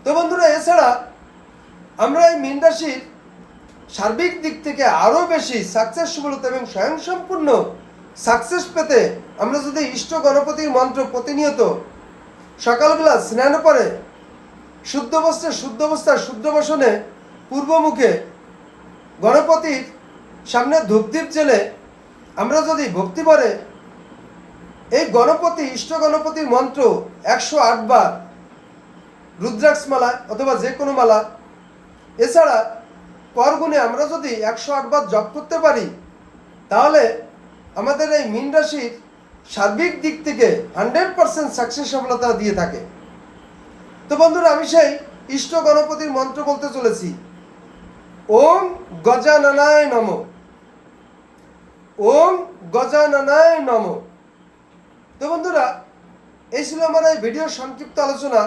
তো বন্ধুরা, এছাড়া আমরা এই মীন রাশির সার্বিক দিক থেকে আরও বেশি সাকসেসফুলতা এবং স্বয়ংসম্পূর্ণ সাকসেস পেতে আমরা যদি ইষ্ট গণপতির মন্ত্র প্রতিনিয়ত সকালবেলা স্নান করে শুদ্ধ বস্ত্রে শুদ্ধ অবস্থায় শুদ্ধ বসনে পূর্বমুখে গণপতির সামনে ধূপদীপ জেলে আমরা যদি ভক্তি ভরে এই গণপতি ইষ্ট গণপতির মন্ত্র 108 বার রুদ্রাক্ষ মালা অথবা যে কোনো মালা, এছাড়া করগুণে আমরা যদি 108 বার জপ করতে পারি, তাহলে আমাদের এই মীন রাশির সার্বিক দিক থেকে 100% সাকসেস সফলতা দিয়ে থাকে। তো বন্ধুরা, আমি সেই ইষ্ট গণপতির মন্ত্র বলতে চলেছি, ওম গজাননায় নমঃ, ওম গজাননায় নমঃ। তো বন্ধুরা, এই ছিল আমার এই ভিডিওর সংক্ষিপ্ত আলোচনা।